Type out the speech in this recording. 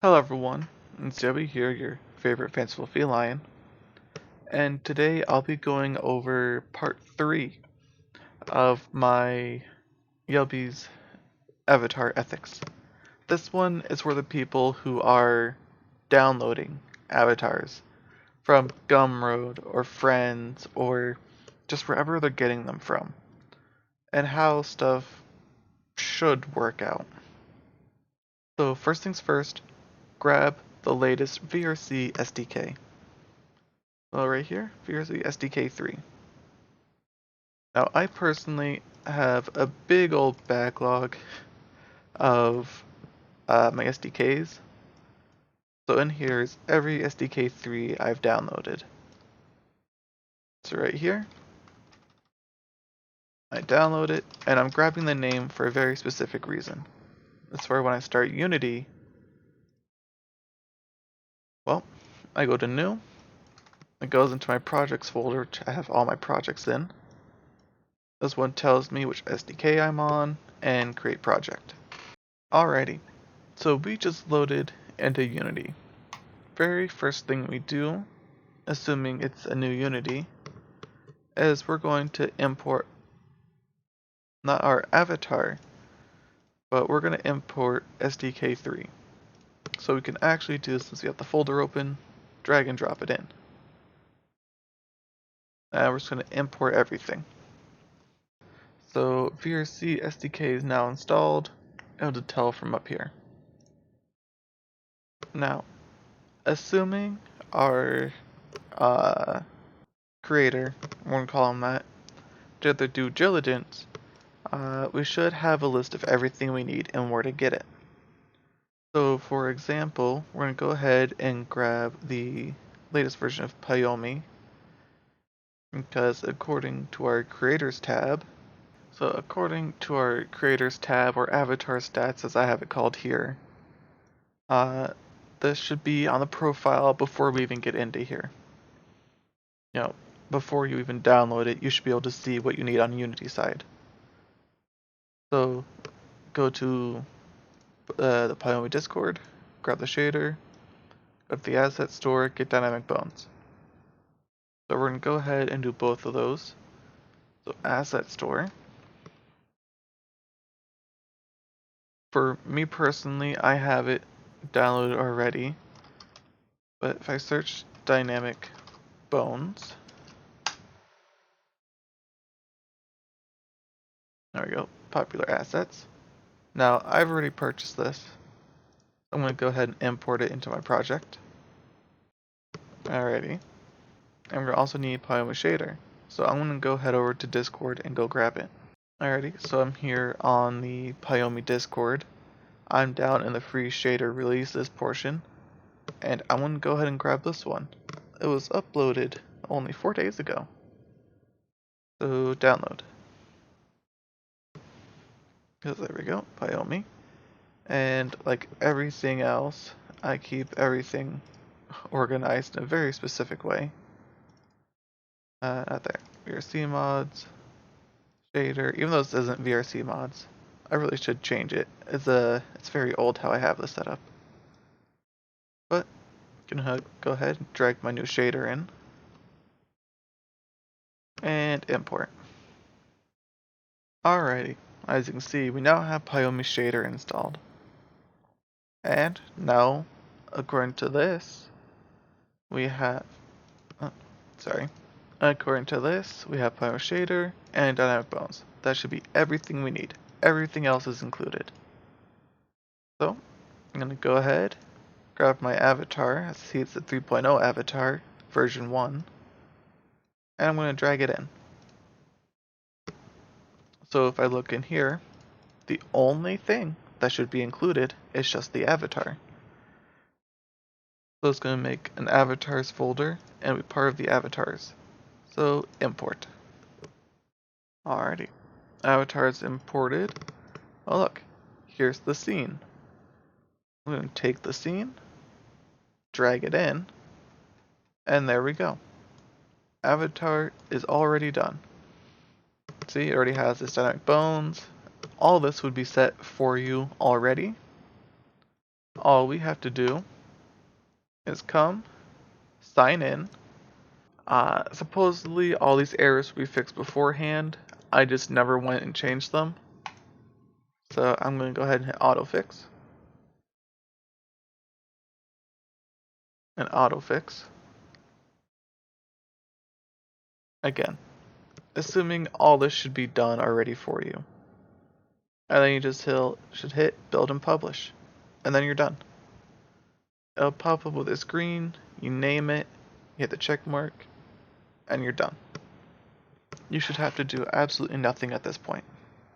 Hello everyone, it's Yelby here, your favorite fanciful feline, and today I'll be going over part 3 of my Yelby's avatar ethics. This one is for the people who are downloading avatars from Gumroad or Friends or just wherever they're getting them from, and how stuff should work out. So first things first, grab the latest VRC SDK. Well, right here, VRC SDK 3. Now, I personally have a big old backlog of my SDKs. So in here is every SDK 3 I've downloaded. So right here, I download it, and I'm grabbing the name for a very specific reason. That's where when I start Unity, well, I go to New, it goes into my projects folder, which I have all my projects in. This one tells me which SDK I'm on, and create project. Alrighty, so we just loaded into Unity. Very first thing we do, assuming it's a new Unity, is we're going to import not our avatar, but we're going to import SDK3. So we can actually do this since we have the folder open, drag and drop it in. Now we're just going to import everything. So VRC SDK is now installed, able to tell from up here. Now, assuming our creator, we're going to call him that, did their due diligence, we should have a list of everything we need and where to get it. So for example, we're going to go ahead and grab the latest version of Payomi, because according to our creators tab, or avatar stats as I have it called here, this should be on the profile before we even get into here. Before you even download it, you should be able to see what you need on Unity side. So go to the Payomi Discord, grab the shader, go to the asset store, get dynamic bones. So we're going to go ahead and do both of those. So asset store. For me personally, I have it downloaded already. But if I search dynamic bones, there we go, popular assets. Now I've already purchased this. I'm going to go ahead and import it into my project. Alrighty. And we're going to also need Payomi shader. So I'm going to go head over to Discord and go grab it. Alrighty, so I'm here on the Payomi Discord. I'm down in the free shader releases portion, and I'm going to go ahead and grab this one. It was uploaded only 4 days ago. So download. Because there we go, Payomi. And like everything else, I keep everything organized in a very specific way. Not there. VRC mods, shader. Even though this isn't VRC mods, I really should change it. It's very old how I have this set up. But I'm gonna go ahead and drag my new shader in and import. Alrighty, as you can see, we now have Payomi shader installed. And now, according to this, we have according to this, we have Pyro Shader and Dynamic Bones. That should be everything we need. Everything else is included. So, I'm going to go ahead, grab my avatar. I see it's the 3.0 avatar, version 1. And I'm going to drag it in. So if I look in here, the only thing that should be included is just the avatar. So it's going to make an avatars folder and be part of the avatars. So import. Alrighty. Avatars imported. Oh look, here's the scene. I'm going to take the scene, drag it in, and there we go. Avatar is already done. See, it already has its dynamic bones. All this would be set for you already. all we have to do is come, sign in. Supposedly all these errors we fixed beforehand. I just never went and changed them. So I'm going to go ahead and hit auto fix and auto fix again, assuming all this should be done already for you. And then you just should hit build and publish, and then you're done. It'll pop up with a screen, you name it, you hit the check mark, and you're done. You should have to do absolutely nothing at this point.